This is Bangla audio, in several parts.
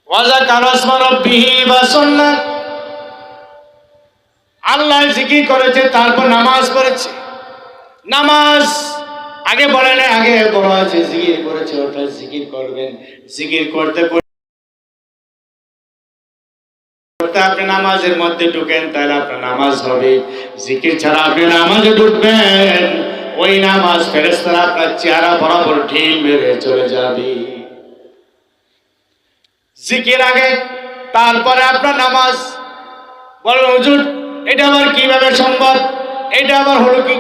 ওয়াযাকারা ইসমা রাব্বিহি ফাসাল্লা, আল্লাহ জিকির করেছে, তারপর নামাজ পড়েছে। নামাজ আগে বলে না, আগে বলা আছে জিকির করেছে, ওটা জিকির করবেন। জিকির করতে করতে আপনি নামাজের মধ্যে ঢুকেন, তাহলে আপনার নামাজ হবে। জিকির ছাড়া আপনি নামাজে ঢুকবেন, ওই নামাজ ফেরেশতারা আপনার চেহারা বরাবর ঢিল মেরে চলে যাবে। জিকির আগে, তারপরে আপনার নামাজ। বলেন হুজুর এটা আবার কিভাবে সম্ভব, এটা আবার হলো কি?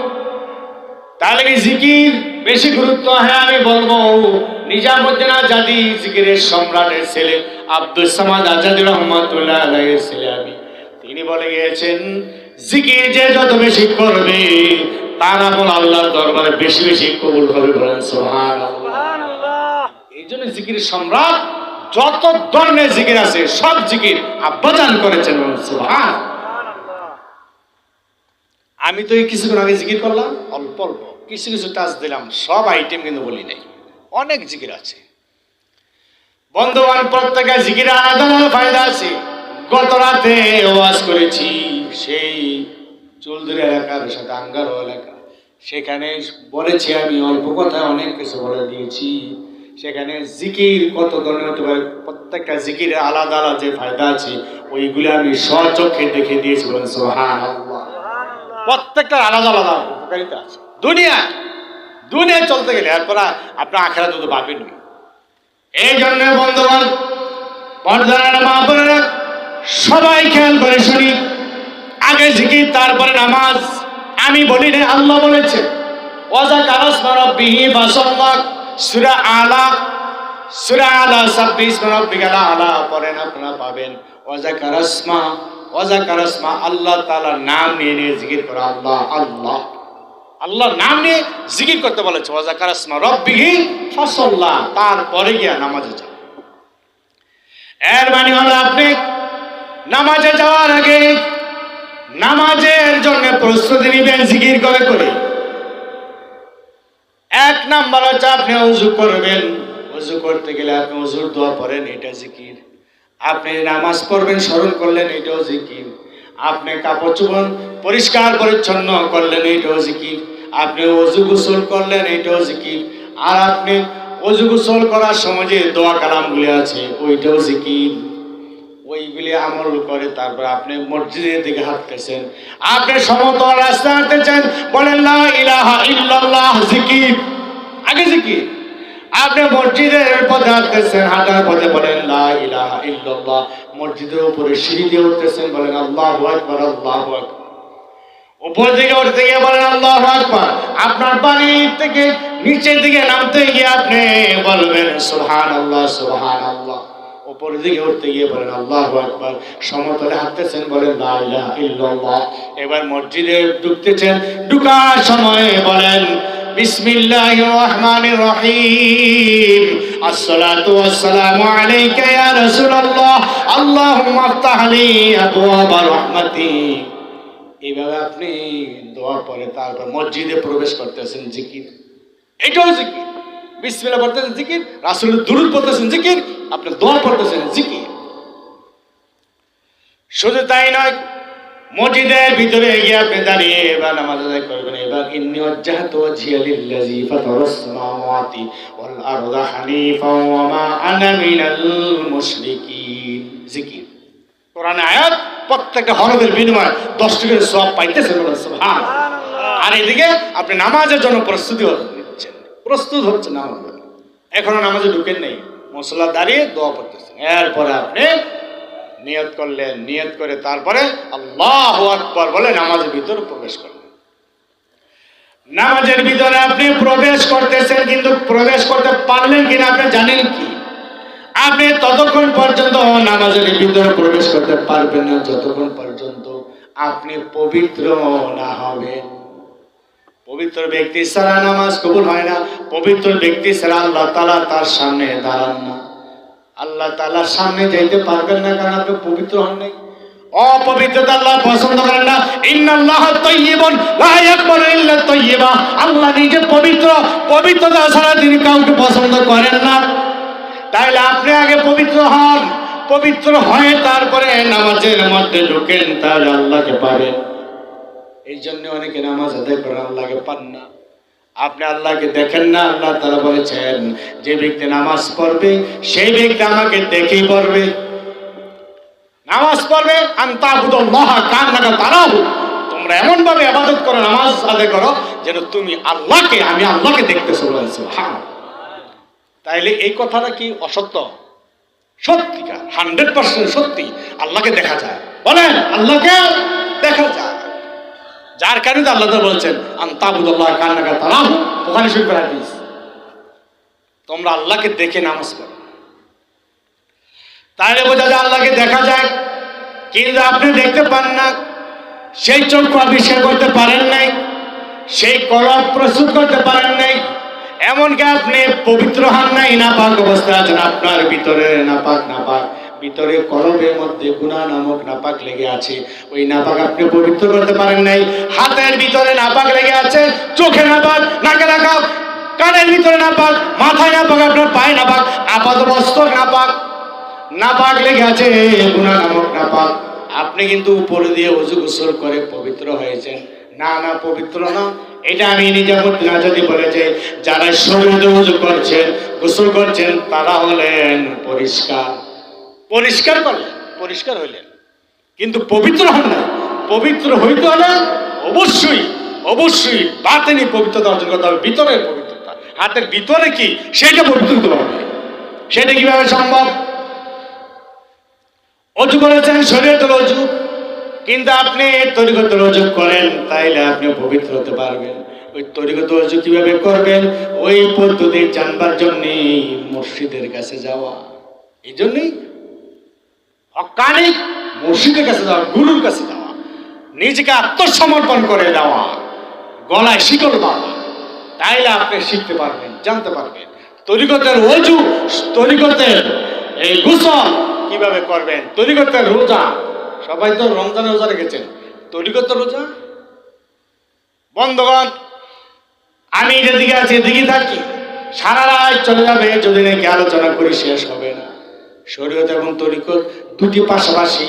তাহলে কি জিকির বেশি গুরুত্ব? হ্যাঁ আমি বলবো, নিজামুদ্দিন আজাদি জিকিরের সম্রাটের ছেলে আব্দুস সামাদ আজাদি রহমাতুল্লাহ আলাইহির ছেলে আমি, তিনি বলে গিয়েছেন জিকির যে যত বেশি করবে তার আমল আল্লাহর দরবারে বেশি বেশি কবুল হবে। বলেন সুবহানাল্লাহ। এই জন্য জিকিরের সম্রাট, যত ধরনের জিকির আছে সব জিকির আব্বাজান করেছেন। বলেন সুবহানাল্লাহ। আমি তো এই কিছুক্ষণ আগে জিকির করলাম, অল্প অল্প কিছু কিছু টাচ দিলাম, সব আইটেম কিন্তু বলি নাই, অনেক জিকির আছে। বন্ধুবান প্রত্যেকে জিকির আলাদা আলাদা ফায়দা আছে। গত রাতে ওয়াজ করেছি সেই চুলদুরি এলাকার সাথে আঙ্গারো এলাকা, সেখানে বলেছি আমি অল্প কথায় অনেক কিছু বলে দিয়েছি। সেখানে জিকির কত ধরনের হতে পারে, প্রত্যেকটা জিকিরের আলাদা আলাদা যে ফায়দা আছে ওইগুলো আমি স্বচক্ষে দেখে দিয়েছি। বলেন সুবহানাল্লাহ। প্রত্যেকটা আলাদা আলাদা উপকারিতা আছে। দুনিয়া চলতে গেলে এরপর আপনার আখিরাত তো পাবেন। এই জন্য বন্ধুগণ, পর্দার মা বোনেরা সবাই খেয়াল করে শুনি, আগে জিকির তারপরে নামাজ। আমি বলি না, আল্লাহ বলেছে ওয়াযাকারা ইসমা রাব্বিহি ফাসাল্লা, সূরা আলা 26 ইসমা রাব্বিকাল আলা পড়েন, আপনারা পাবেন। ওয়াযাকারা ইসমা আল্লাহ তাআলার নাম নিয়ে জিকির করা। আল্লাহ আল্লাহ আল্লাহর নাম নিয়ে জিকির করতে বলেছে। ওয়াযাকারা ইসমা রাব্বিহি ফাসাল্লা, তারপরে গিয়া নামাজে যাও। এর মানে হলো আপনি নামাজে যাওয়ার আগে নামাজের জন্য প্রস্তুতি নিবেন জিকির করে করে। এক নাম্বার হচ্ছে আপনি ওযু করবেন। ওযু করতে গেলে আপনি ওযুর দোয়া পড়েন, এটা জিকির। আপনি নামাজ পড়বেন, স্মরণ করলেন, এটাও জিকির। আপনি কাপড় চোপড় পরিষ্কার পরিচ্ছন্ন করলেন, এটাও জিকির। আপনি ওযু গোসল করলেন, এটাও জিকির। আর আপনি ওযু গোসল করার সময় যে দোয়া কালামগুলি আছে ওইটাও জিকির। ওইগুলি আমল করে তারপর আপনি মসজিদের দিকে হাঁটতেছেন, আপনি সমতল রাস্তা হাঁটতেছেন, বলেন লা ইলাহা ইল্লাল্লাহ, জিকির। আগে জিকির। আপনি মসজিদের পথে হাঁটতেছেন, হাঁটার পথে বলেন লা ইলাহা ইল্লাল্লাহ। মসজিদের উপরে সিঁড়ি দিয়ে উঠতেছেন, বলেন আল্লাহু আকবার আল্লাহু আকবার। উপর দিকে উঠতে গিয়ে বলেন আল্লাহু আকবার। আপনার বাড়ি থেকে নিচের দিকে নামতে গিয়ে আপনি বলবেন সুবহানাল্লাহ সুবহানাল্লাহ। উপর দিকে উঠতে গিয়ে বলেন আল্লাহু আকবার। সমতলে হাঁটতেছেন, বলেন লা ইলাহা ইল্লাল্লাহ। এবার মসজিদে ঢুকতেছেন, ঢুকার সময় বলেন বিসমিল্লাহির রহমানির রহিম, আসসালাতু ওয়াসসালামু আলাইকা ইয়া রাসূলুল্লাহ, আল্লাহুম্মা আফতাহ লি আবওয়াবা রাহমাতিক। এইভাবে আপনি দোয়া পড়ে তারপর মসজিদে প্রবেশ করতেছেন, জিকির। এটাও জিকির। বিসমিল্লাহ পড়তেছেন, জিকির। রাসূলের দুরূদ পড়তেছেন, জিকির। আপনি দোয়া পড়তেছেন, জিকির। শুধু তাই নয়, মসজিদের ভিতরে গিয়ে আপনি দাঁড়িয়ে এবার নামাজ আদায় করবেন। এবার ইন্নী ওয়াজ্জাহতু ওয়াজহিয়া লিল্লাযী ফাতারাস সামাওয়াতি ওয়াল আরদা হানিফা ওয়া মা আনা মিনাল মুশরিকিন, জিকির। কোরআন আয়াত প্রত্যেকটা হরফের বিনিময়ে 10 টাকার সওয়াব পাইতেছেন। সুবহানাল্লাহ। আর এদিকে আপনি নামাজের জন্য প্রস্তুত হচ্ছেন। নামাজ এখনো নামাজে ঢুকেন নেই, মুসল্লা দাঁড়িয়ে দোয়া করতেছেন। এরপরে আপনি নিয়ত করলেন, নিয়ত করে তারপরে আল্লাহু আকবার বলে নামাজের ভিতরে প্রবেশ করলেন। নামাজের ভিতরে আপনি প্রবেশ করতেছেন, কিন্তু প্রবেশ করতে পারলেন কিনা আপনি জানেন কি? আপনি ততক্ষণ পর্যন্ত নামাজের ভিতরে প্রবেশ করতে পারবেন না যতক্ষণ পর্যন্ত আপনি পবিত্র না হবেন। পবিত্র ব্যক্তি ছাড়া নামাজ কবুল হয় না। পবিত্র ব্যক্তি ছাড়া আল্লাহ তাআলা তার সামনে দাঁড়ান না। আল্লাহ তাআলার সামনে যাইতে পারবেন না, কারণ আপনি পবিত্র হন নাই। অপবিত্রতা আল্লাহ পছন্দ করেন না। ইন্নাল্লাহা তাইয়্যিবুন লা ইয়াকবালু ইল্লা তাইয়্যিবা। আল্লাহ নিজে পবিত্র, পবিত্রতা ছাড়া তিনি কাউকে পছন্দ করেন না। তাইলে আপনি আগে পবিত্র হন। পবিত্র হয়ে তারপরে নামাজের মধ্যে ঢুকেন, তাহলে আল্লাহকে পাবেন। এই জন্য অনেকে নামাজ আদায় করেন, আল্লাহকে পান না। আপনি আল্লাহকে দেখেন না। আল্লাহ তাআলা বলেছেন, যে ব্যক্তি নামাজ পড়বে সেই ব্যক্তি আমাকে দেখেই পড়বে। নামাজ পড়বে আনতাবুদুল্লাহ কান্নাকা তারাহু, তোমরা এমন ভাবে ইবাদত করো, নামাজ আদায় করো যেন তুমি আল্লাহকে, আমি আল্লাহকে দেখতেছো। সুবহানাল্লাহ। তাইলে এই কথাটা কি অসত্য? সত্যিকার 100% সত্যি। আল্লাহকে দেখা যায়, বলেন আল্লাহকে দেখা যায়। যার কারণে আল্লাহ তাআলা বলছেন আনতাবুদুল্লাহ কান্নাকা তারাহু, বুখারী শরীফের হাদিস। তোমরা আল্লাহকে দেখে নামাজ পড়ো। তাহলে বোঝা যায় আল্লাহকে দেখা যায়, কিন্তু আপনি দেখতে পান না। সেই চক্ষু আবিষ্কার করতে পারেন নাই, সেই কলব প্রস্তুত করতে পারেন নাই, এমনকি আপনি পবিত্র হন নাই, নাপাক অবস্থায় আছেন। আপনার ভিতরে নাপাক ভিতরে কলবের মধ্যে গুনাহ নামক নাপাক লেগে আছে। ওই নাপাক আপনি পবিত্র করতে পারেন নাই। হাতের ভিতরে নাপাক লেগে আছে, চোখে নাপাক, নাকে নাপাক, কানের ভিতরে নাপাক, মাথায় নাপাক, আপনার পায়ে নাপাক, আপাদমস্তক নাপাক লেগে আছে, গুনাহ নামক নাপাক। আপনি কিন্তু উপরে দিয়ে ওযু গোসল করে পবিত্র হয়েছেন। না, পবিত্র না। এটা আমি নিজামুদ্দিন নাজাদি বলেছে, যারা শরীরে ওযু করছেন, গোসল করছেন, তারা হলেন পরিষ্কার করলেন, পরিষ্কার হইলেন, কিন্তু পবিত্র হন না। পবিত্র হইতে হলে অবশ্যই বাতিনি পবিত্রতা অর্জন করতে হবে, ভিতরের পবিত্রতা। হাতের ভিতরে কি সেটা পবিত্র হতে হবে। সেটা কিভাবে সম্ভব? ওযু করেছেন শরীয়তের ওযু, কিন্তু আপনি তরিকতের ওযু করেন, তাইলে আপনি পবিত্র হতে পারবেন। ওই তরিকত ওযু কিভাবে করবেন, ওই পদ্ধতি জানবার জন্যে মসজিদের কাছে যাওয়া। এই জন্যই হক্কানি মসজিদের কাছে যাওয়া, গুরুর কাছে যাওয়া, নিজেকে আত্মসমর্পণ করে দেওয়া, গলায় শিকল বাঁধা। তাইলে আপনি শিখতে পারবেন, জানতে পারবেন তরিকতের ওযু, তরিকতের এই গোসল কিভাবে করবেন, তরিকতের রোজা। সবাই তো রমজানের রোজা রেখেছেন, তরিকতের রোজা। বন্ধুগণ, আমি যেদিকে আছি এদিকে থাকি, সারা রাত চলে যাবে যদি নাকি আলোচনা করি, শেষ হবে না। শরীয়ত এবং তরিকত দুটি পাশাপাশি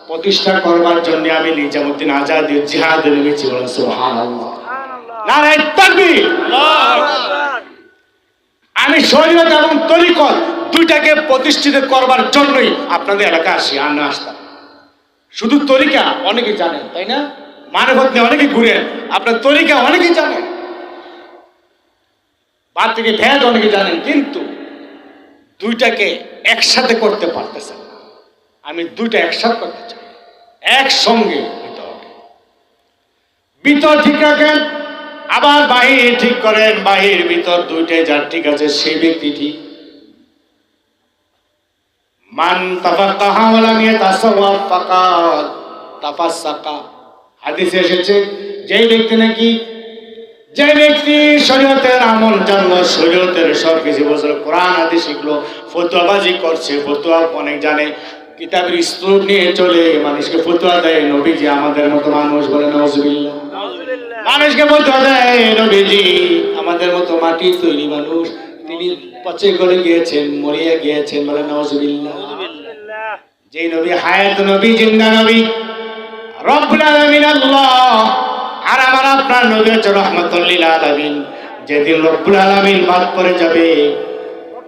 প্রতিষ্ঠা করবার জন্য আমি নিজামুদ্দিন আজাদের জিহাদে নেমেছি। বলেন সুবহানাল্লাহ, নারায়ে তাকবীর। আমি শরীয়ত এবং তরিকত দুইটাকে প্রতিষ্ঠিত করবার জন্যই আপনাদের এলাকায় আসি, আর না আসতাম। শুধু তরিকা অনেকে জানেন, তাই না? মানবত নিয়ে অনেকে ঘুরেন, আপনার তরিকা অনেকে জানেন, বাদ থেকে ভেদ অনেকে জানেন, কিন্তু দুইটাকে একসাথে করতে পারতেছেন না। আমি দুইটা একসাথে করতে চাই, একসঙ্গে হইতে হবে। ভিতর ঠিক রাখেন, আবার বাহির ঠিক করেন। বাহির ভিতর দুইটাই যার ঠিক আছে, সেই ব্যক্তি ঠিক। মান তাফাক্কাহা ওয়া লাম ইয়াতাসাওয়াফ ফাকাদ তাফাসসাকা। হাদিসে এসেছে, যে ব্যক্তি শরীয়তের আমল জানলো, শরীয়তের সব কিছু বুঝলো, কোরআন হাদিস শিখলো, ফতোয়াবাজি করছে, ফতোয়া অনেক জানে, কিতাবের স্তূপ নিয়ে চলে মানুষকে ফতোয়া দেয়। নবীজি আমাদের মতো মানুষ, বলে নাউজুবিল্লাহ, মানুষকে ফতোয়া দেয়। নবীজি আমাদের মতো মাটি তৈরি মানুষ, তিনি পচে গলে গিয়েছেন, মরিয়া গিয়েছেন, বলে নাউজুবিল্লাহ। যেই নবী হায়াত নবী, জিন্দা নবী, রব্বুল আলামিন আল্লাহ, আর আমার আপনার নবী হচ্ছে রাহমাতুল লিল আলামিন। যেদিন রব্বুল আলামিন বাদ পড়ে যাবে,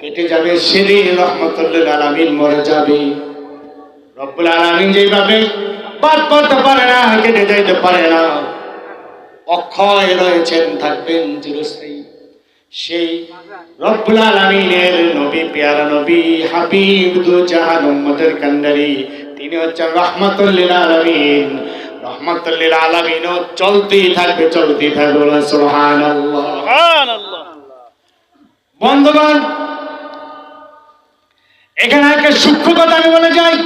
কেটে যাবে, সেদিন রাহমাতুল লিল আলামিন মরে যাবে। রব্বুল আলামিন যেভাবে বাদ পড়তে পারে না, কেটে যাইতে পারে না, অক্ষয় রয়েছেন, থাকবেন চিরস্থায়ী, সেই রব্বুল আলামিনের নবী, পেয়ারা নবী, হাবিব দু জাহান উম্মতের কান্ডারি, তিনি হচ্ছেন রাহমাতুল লিল আলামিন। রহমাতুল লিল আলামিনও চলতেই থাকবে। বলেন সুবহানাল্লাহ। বন্ধুগণ, এখানে একটা সূক্ষ্ম কথা আমি বলে যাই,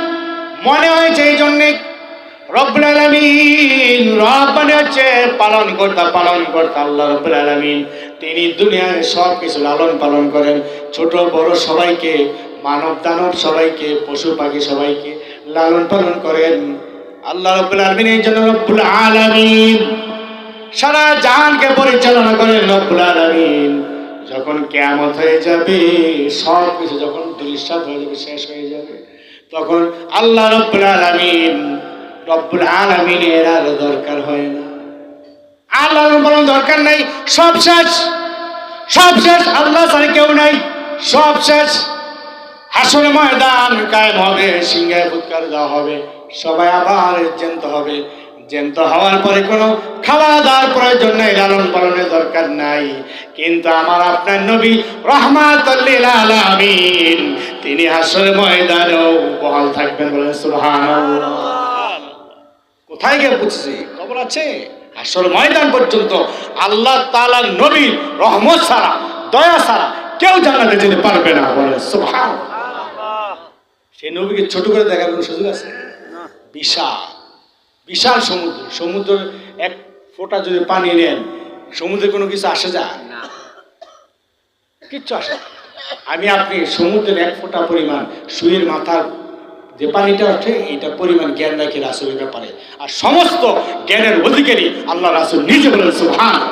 মনে হয়েছে এই জন্যে রব্বুল আলামিন, রব মানে হচ্ছে পালন কর্তা আল্লাহ রব্বুল আলামিন। তিনি দুনিয়ায় সব কিছু লালন পালন করেন, ছোট বড় সবাইকে, মানব দানব সবাইকে, পশু পাখি সবাইকে লালন পালন করেন আল্লাহ রাব্বুল আলামিন। এই জন্য রব্বুল আলামিন সারা জাহানকে পরিচালনা করেন রব্বুল আলামিন। যখন কিয়ামত হয়ে যাবে, সব কিছু যখন ধূলিসাৎ হয়ে যাবে, শেষ হয়ে যাবে, তখন আল্লাহ রব্বুল আলামিনের আর দরকার হয় না, আল্লাহর কোনো দরকার নাই। সব শেষ, সব শেষ, আল্লাহ ছাড়া কেউ নাই, সব শেষ। হাসর ময়দান কায়েম হবে, সিংহায় ফুৎকার দেওয়া হবে, সবাই আবার জ্যান্ত হবে। জ্যান্ত হওয়ার পরে কোনো খাওয়া দাওয়ার প্রয়োজন নাই, লালন পালনের দরকার নাই। কিন্তু আমার আপনার নবী রাহমাতুল লিল আলামিন, তিনি হাসর ময়দানেও বহাল থাকবেন, বলেন সুবহানাল্লাহ। কোথায় গিয়ে বুঝছি খবর আছে? হাসর ময়দান পর্যন্ত আল্লাহ তাআলার নবী রহমত ছাড়া, দয়া ছাড়া কেউ জান্নাতে যেতে পারবে না, বলেন সুবহানাল্লাহ। সেই নবীকে ছোট করে দেখার কোনো সুযোগ আছে? বিশাল বিশাল সমুদ্র, সমুদ্রের এক ফোঁটা যদি পানি নেন, সমুদ্রে কোনো কিছু আসে যায় না, কিচ্ছু আসে না। আমি আপনি সমুদ্রের এক ফোঁটা পরিমাণ সুইয়ের মাথার যে পানিটা ওঠে, এটা পরিমাণ জ্ঞান রাখে রাসূলের ব্যাপারে। আর সমস্ত জ্ঞানের অধিকারী আল্লাহ রাসূল নিজে বলেন সুবহানাল্লাহ।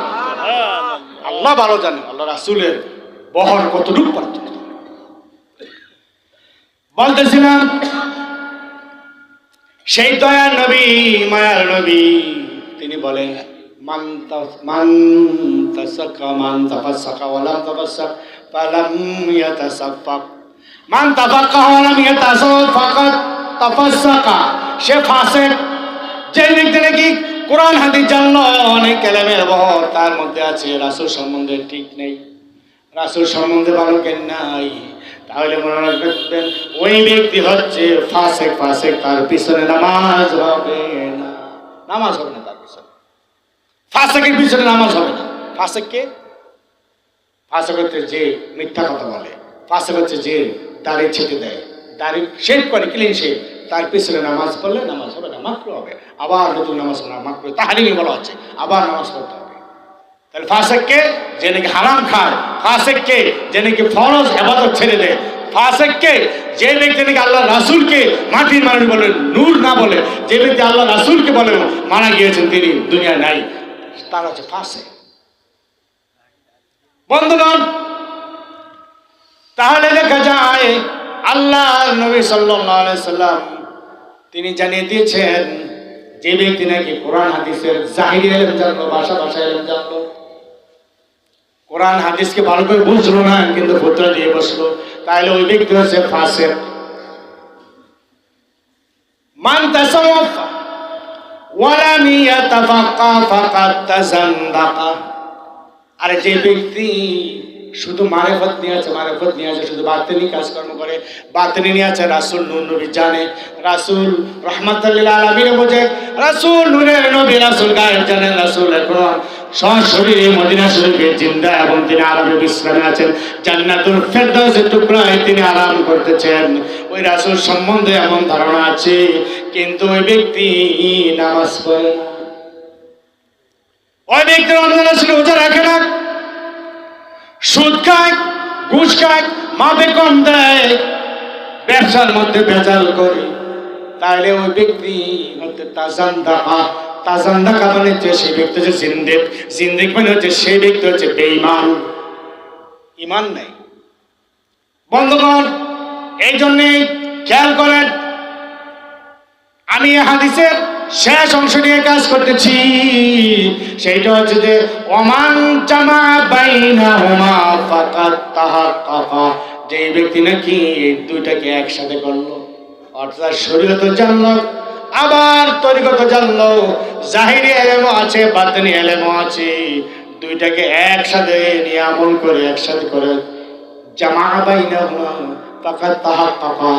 আল্লাহ ভালো জানেন আল্লাহ রাসূলের বহর কতটুকু পার্থক্য। বলতেছিলাম সেই দয়ার নবী, মায়ার নবী, তিনি বলেন মান তাফাসসাকা ওয়া লাম তাফাসসাক ফালাম ইয়াতাসাফফাক, মান তাফাক্কাহা ওয়া লাম ইয়াতাসাফফাক তাফাসসাকা। সে ফাসিক, যে ব্যক্তি নাকি কোরআন হাদিস জানলো, অনেক কালামের বহর তার মধ্যে আছে, রাসূল সম্বন্ধে ঠিক নেই, রাসূল সম্বন্ধে ভালো জ্ঞান নাই, তাহলে মনে রাখবেন ওই ব্যক্তি হচ্ছে ফাসিক। ফাসিক, তার পিছনে নামাজ হবে না, নামাজ হবে না তার পিছনে, ফাসিকের পিছনে নামাজ হবে না। ফাসিক কে? ফাসিক হচ্ছে যে মিথ্যা কথা বলে, ফাসিক হচ্ছে যে দাড়ি ছেটে দেয়, দাড়ি শেভ করে, ক্লিন শেভ, তার পিছনে নামাজ পড়লে নামাজ হবে না, মাকরু হবে। আবার নতুন নামাজ হবে না, মাকরু তাহরিমি বলা হচ্ছে, আবার নামাজ পড়তে হবে। তাহলে ফাসিক কে? যে নাকি হারাম খায়। ফাসিক কে? যে নাকি ফরজ ইবাদত ছেড়ে দেয়। ফাসিক কে? যে ব্যক্তি নাকি আল্লাহ রাসূলকে মাটির মানুষ বলে, নূর না বলে, যে ব্যক্তি আল্লাহ রাসূলকে বলে মারা গিয়েছেন, তিনি দুনিয়ায় নাই, তার হচ্ছে ফাসিক। বন্ধুগণ, তাহলে দেখা যায় আল্লাহ নবী সাল্লাল্লাহু আলাইহি সাল্লাম তিনি জানিয়ে দিয়েছেন, যে ব্যক্তি নাকি কোরআন হাদিসের জাহিরি ইলম জানলো, ভাষা ইলম জানলো, কোরআন হাদিসকে ভালো করে বুঝলো না, কিন্তু ফতোয়া দিয়ে বসলো, তাহলে ওই ব্যক্তি হচ্ছে ফাসিক। মান তাসাওয়াফা ওয়া লাম ইয়াতাফাক্কা ফাকাদ তাযান্দাকা। আর যে ব্যক্তি শুধু মারিফত নিয়ে আছে, শুধু বাতিনি কাজকর্ম করে, বাতিনি নিয়ে আছে, রাসূল নূর নবী জানে, রাসূল রাহমাতুল লিল আলামিন বোঝে, রাসূল নূরের নবী, রাসূল গায়েব জানেন, রাসূল এখন সশরীরে মদিনা শরীফে জিন্দা এবং তিনি আরামে বিশ্রামে আছেন, জান্নাতুল ফেরদাউসের টুকরায় তিনি আরাম করতেছেন। ওই রাসূল সম্বন্ধে এমন ধারণা আছে, কিন্তু ওই ব্যক্তি নামাজ পড়ে না, ওই ব্যক্তি রমজান আসলে রোজা রাখে না, সুদ খায়, ঘুষ খায়, মাপে কম দেয়, ব্যবসার মধ্যে ভেজাল করে, তাহলে ওই ব্যক্তি মধ্যে তাজান্দাকা। তাজান্দাকা মানে হচ্ছে সেই ব্যক্তি হচ্ছে জিন্দেক, জিন্দেক মানে হচ্ছে সেই ব্যক্তি হচ্ছে বেঈমান, ঈমান নাই। বন্ধুগণ, এই জন্যে খেয়াল করেন, আমি হাদিসের শেষ অংশ নিয়ে কাজ করতেছি, সেইটা হচ্ছে যে ওমান জামা বাইনাহুমা ফাকাদ তাহাক্কাকা। যে ব্যক্তি নাকি এই দুইটাকে একসাথে করলো, অর্থাৎ শরীয়ত জানলো, আবার তরিকত জানলো, জাহিরি ইলমও আছে, বাতিনি ইলমও আছে, দুইটাকে একসাথে নিয়ে আমল করে, একসাথে করে জামা বাইনাহুমা ফাকাদ তাহাক্কাকা,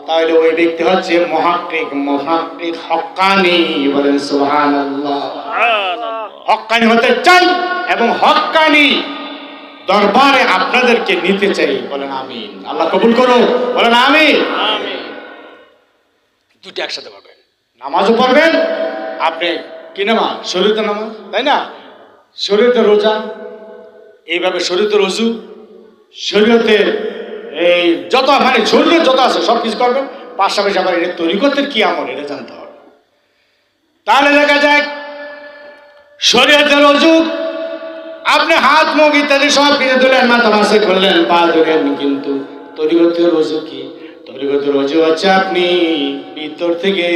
তাহলে ওই ব্যক্তি হচ্ছে মুহাক্কিক, হক্কানি, বলেন সুবহানাল্লাহ। হক্কানি হতে চাই এবং হক্কানি দরবারে আপনাদেরকে নিতে চাই, বলেন আমিন। আল্লাহ কবুল করো, বলেন আমিন। দুটো একসাথে পড়বেন, নামাজও পড়বেন, আপনি কি নামাজ? শরীয়তের নামাজ, তাই না? শরীয়তের রোজা, এইভাবে শরীয়তের ওযু, শরীয়তের এই যত মানে শরীরে যত আছে সব কিছু করবেন, পাশাপাশি আবার এটা তরিকতের কি আমল এটা জানতে হবে। তাহলে দেখা যায় শরীয়তের ওযু, আপনি হাত মুখ ইত্যাদি সব কিছু ধুলেন, মাথা মাসে করলেন, পা ধুলেন, কিন্তু তরিকতের ওযু কি? তরিকতের অজু হচ্ছে আপনি ভিতর থেকে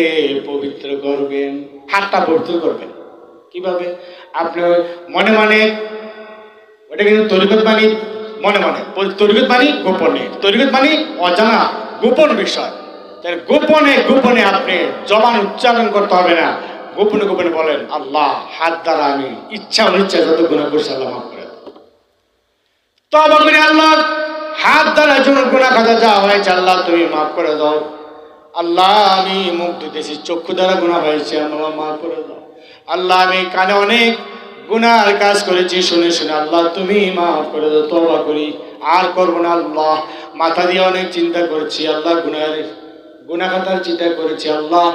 পবিত্র করবেন, হাতটা পবিত্র করবেন। কিভাবে? আপনি মনে মনে, ওটা কিন্তু তরিকত মানে মনে মনে, তরিকত মানে গোপনে, তরিকত মানে অজানা গোপন বিষয়। তাহলে গোপনে গোপনে আপনি জবান উচ্চারণ করতে হবে না, গোপনে গোপনে বলেন আল্লাহ হাত দ্বারা আমি ইচ্ছা অনিচ্ছা যত গুনাহ করছি আল্লাহ মাফ করে দাও। তওবা করে আল্লাহ হাত দ্বারা যত গুনাহ খাতা যা হয়েছে আল্লাহ তুমি মাফ করে দাও। আল্লাহ আমি মুখ দিতেছি, চক্ষু দ্বারা গুনাহ হয়েছে আল্লাহ মাফ করে দাও। আল্লাহ আমি কানে অনেক গুনার কাজ করেছি শুনে শুনে আল্লাহ তুমি মাফ করে দাও। তওবা করি আর করবো না আল্লাহ। মাথা দিয়ে অনেক চিন্তা করেছি আল্লাহ, গুনাহ খাতার চিন্তা করেছি আল্লাহ।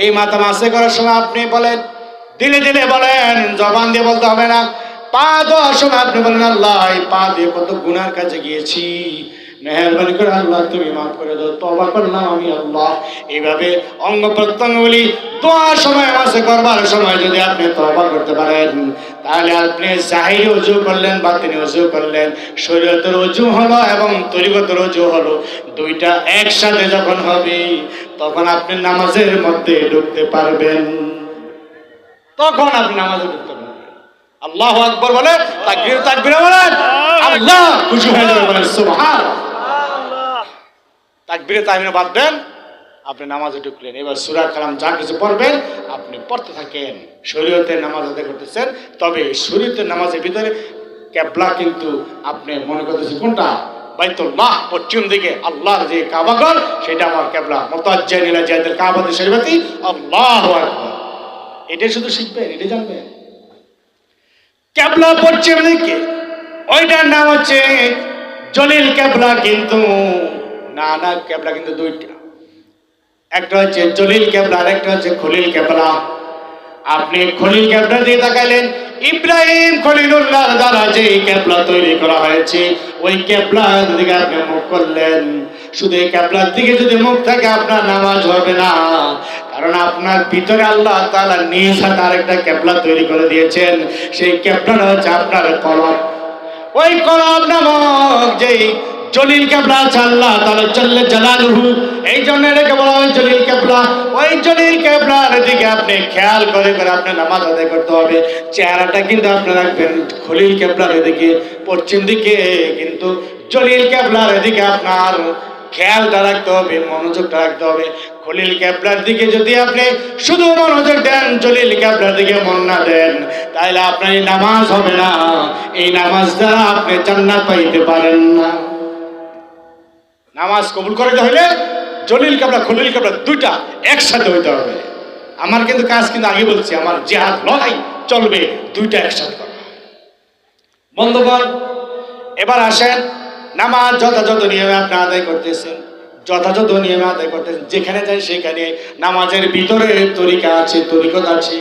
এই মাথা মাসে করার সময় আপনি বলেন, দিলে দিলে বলেন, জবান দিয়ে বলতে হবে না। পা দেওয়ার সময় আপনি বলেন আল্লাহ এই পা দিয়ে কত গুনার কাছে গিয়েছি, মেহেরবানি করে আল্লাহ তুমি মাফ করে দাও। তওবা করলাম আমি আল্লাহ। এইভাবে অঙ্গ প্রত্যঙ্গগুলি দোয়ার সময় মাসে করবার সময় যদি আপনি তওবা করতে পারেন, তাহলে আপনি জাহিরি ওযু করলেন, বাতিনি ওযু করলেন, শরীয়তের ওযু হলো এবং তরিকতের ওযু হলো, দুইটা একসাথে যখন হবে তখন আপনি নামাজের মধ্যে ঢুকতে পারবেন। তখন আপনি নামাজে ঢুকতে পারবেন। আল্লাহু আকবার বলে, তাকবীর তাকবীর বলেন, আল্লাহ খুশি হয়ে যাবে বলেন সুবহানাল্লাহ। তাকবীরে তাহমিনে বাদ দেন, আপনি নামাজে ঢুকলেন। এবার সূরা কালাম যা কিছু পড়বেন আপনি পড়তে থাকেন। শরীয়তের নামাজ আদায় করতেছেন, তবে শরীয়তের নামাজের ভিতরে কিবলা কিন্তু আপনি মনে করতেছেন কোনটা? বাইতুল্লাহ, পশ্চিম দিকে আল্লাহর যে কাবাঘর সেটা আমার কিবলা। মুতাজ্জিন ইলা জিহাতিল কাবাতি শরীফাতি, আল্লাহু আকবার। এটা শুধু শিখবেন, এটা জানবেন। কিবলা পশ্চিম দিকে, ওইটার নাম হচ্ছে জলিল কিবলা। কিন্তু না না, কিবলা কিন্তু দুইটা, একটা হচ্ছে জলিল কিবলা আর একটা হচ্ছে খলিল কিবলা। আপনি খলিল কিবলা দিয়ে তাকাইলেন, ইব্রাহিম খলিলুল্লাহ দ্বারা যে কিবলা তৈরি করা হয়েছে ওই কিবলার দিকে আপনি মুখ করলেন। শুধু এই কিবলার দিকে যদি মুখ থাকে আপনার নামাজ হবে না, কারণ আপনার ভিতরে আল্লাহ তাআলা নিজ হাতে আরেকটা কিবলা তৈরি করে দিয়েছেন। সেই কিবলাটা হচ্ছে আপনার কলব। ওই কলব নামক যেই জলিল কিবলা আছে আল্লাহ তাআলা জাল্লা জালালুহু, এই জন্য এটাকে বলা হয় জলিল কিবলা। ওই জলিল কিবলার দিকে আপনি খেয়াল করে করে আপনি নামাজ আদায় করতে হবে। চেহারাটা কিন্তু আপনি রাখবেন খলিল কিবলার দিকে, পশ্চিম দিকে, কিন্তু জলিল কিবলার দিকে আপনার খেয়ালটা রাখতে হবে, মনোযোগটা রাখতে হবে। খলিল কিবলার দিকে যদি আপনি শুধু মনোযোগ দেন, জলিল কিবলার দিকে মন না দেন, তাহলে আপনার এই নামাজ হবে না। এই নামাজ দ্বারা আপনি জান্নাত পাইতে পারেন না। নামাজ কবুল করতে হলে জলিল কিবলা খলিল কিবলা দুইটা একসাথে হইতে হবে। আমার কিন্তু কাজ কিন্তু আগে বলছি, আমার জিহাদ লড়াই চলবে দুইটা একসাথে করা। বন্ধুগণ, এবার আসেন, নামাজ যথাযথ নিয়মে আপনি আদায় করতেছেন, যথাযথ নিয়মে আদায় করতেছেন। যেখানে যাই সেখানে নামাজের ভিতরে তরিকা আছে, তরিকত আছে।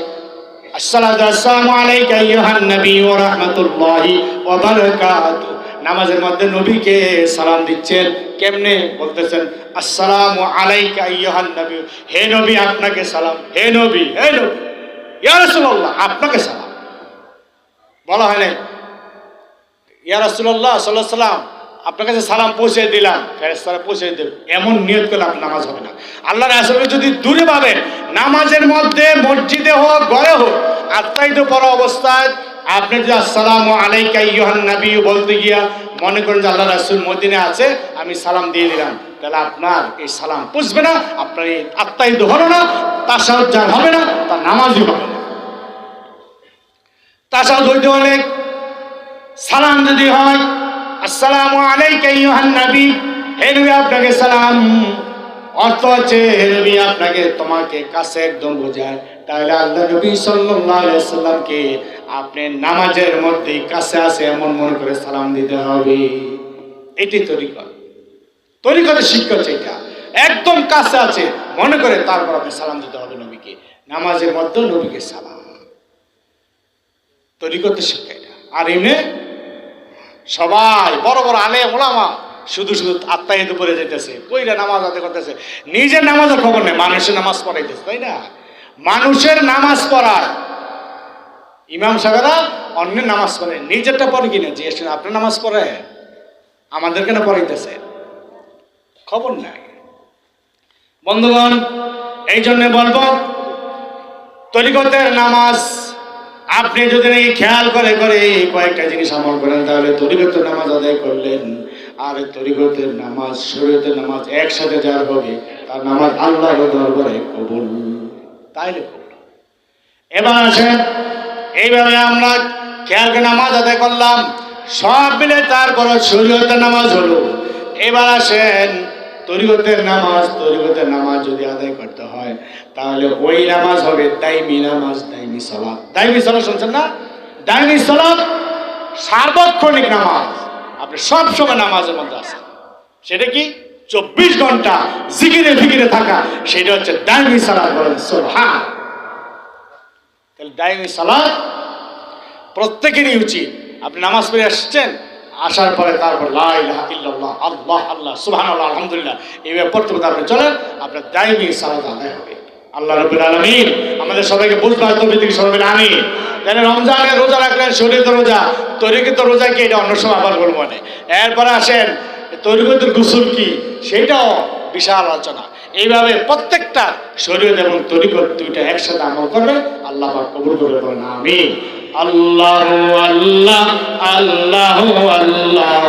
আসসালাতু আসসালামু আলাইকা আইয়ুহান নবী ওয়া রাহমাতুল্লাহি ওয়া বারাকাতুহু। নামাজের মধ্যে নবীকে সালাম দিচ্ছেন, কেমনে বলতেছেন? আসসালামু আলাইকা আইয়ুহান নবী, হে নবী আপনাকে সালাম, হে নবী, হে নবী, ইয়া রাসূলুল্লাহ আপনাকে সালাম। বলা হয় না ইয়া রাসূলুল্লাহ সাল্লাল্লাহু আলাইহি সাল্লাম আপনার কাছে সালাম পৌঁছে দিলাম, ফেরেশতারা পৌঁছে দেবে, এমন নিয়ত করলে আপনার নামাজ হবে না। আল্লাহ রাসূলকে যদি দূরে পাবেন, নামাজের মধ্যে, মসজিদে হোক, ঘরে হোক, আত্মায়িত পড়া অবস্থায় আপনি যদি আসসালামু আলাইকা আইয়ুহান নবী বলতে গিয়া মনে করেন যে আল্লাহ রাসূল মদিনায় আছে, আমি সালাম দিয়ে দিলাম, তাহলে আপনার এই সালাম পৌঁছবে না, আপনার এই আত্মায়িত হলো না, তাশাহুদ যার হবে না তার নামাজই হবে না। তাশাহুদ হইতে হলে সালাম যদি হয় আসসালামু আলাইকা আইয়ুহান নবী, হে নবী আপনাকে সালাম, অর্থ হচ্ছে হে নবী আপনাকে, তোমাকে কাছে একদম বোঝায়। তাহলে আল্লাহ নবী সাল্লাল্লাহু আলাইহি সাল্লামকে আপনি নামাজের মধ্যে কাছে আছে এমন মনে করে সালাম দিতে হবে। এটি তরিকত, তরিকতের শিক্ষা হচ্ছে এটা, একদম কাছে আছে মনে করে তারপর আপনি সালাম দিতে হবে নবীকে, নামাজের মধ্যে নবীকে সালাম, তরিকতের শিক্ষা এটা। আর এমনি সবাই বড় বড় আলেম ওলামা শুধু শুধু আত্মাহিত করে যেতেছে, কইরা নামাজ আদায় করতেছে, নিজের নামাজের খবর নেই, মানুষের নামাজ পড়াইতেছে, তাই না? মানুষের নামাজ পড়ায়, ইমাম সাহেবেরা অন্যের নামাজ পড়ে, নিজেরটা পড়ে কিনা জিজ্ঞেস করেন, আপনার নামাজ পড়ে, আমাদের কেন পড়াইতেছে? খবর নাই। বন্ধুগণ, এই জন্য বলবো তরিকতের নামাজ আপনি যদি নাকি খেয়াল করে করে এই কয়েকটা জিনিস আমল করেন তাহলে তরিকতের নামাজ আদায় করলেন। আর তরিকতের নামাজ শরীয়তের নামাজ একসাথে যার হবে তার নামাজ আল্লাহর দরবারে কবুল। তাইলে কবুল। এবার আসেন, এইভাবে আমরা খেয়াল করে নামাজ আদায় করলাম, সব মিলে তারপর শরীয়তের নামাজ হলো। এবার আসেন তরিকতের নামাজ। তরিকতের নামাজ যদি আদায় করতে হয় তাহলে ওই নামাজ হবে দাইমি নামাজ, দাইমি সালাত। দাইমি সালাত শুনছেন না? দাইমি সালাত সার্বক্ষণিক নামাজ, আপনি সব সময় নামাজের মধ্যে আছেন। সেটা কি? 24 ঘন্টা জিকিরে ফিকিরে থাকা, সেটা হচ্ছে দাইমি সালাত। বলেন সুবহান। তাহলে দাইমি সালাত প্রত্যেকেরই উচিত। আপনি নামাজ পড়ে আসছেন, আসার পরে তারপর লা ইলাহা ইল্লাল্লাহ, আল্লাহ আল্লাহ, সুবহানাল্লাহ, আলহামদুলিল্লাহ, এইভাবে পড়তে পড়তে আপনি চলেন, আপনার দাইমি সালাত আদায় হবে। আল্লাহ রাব্বুল আলামিন আমাদের সবাইকে বুঝবার তৌফিক সবাই আমিন। তাহলে রমজানে রোজা রাখলেন, শরীয়তের রোজা, তরিকতের রোজা কি এটা অন্য সময় আবার বলবো না। এরপরে আসেন তরিকতের গোসল কি, সেটাও বিশাল আলোচনা। এইভাবে প্রত্যেকটা শরীয়ত এবং তরিকত দুইটা একসাথে আমল করবে, আল্লাহ পাক কবুল করবে। বলেন আমিন। আল্লাহু আল্লাহ, আল্লাহু আল্লাহ।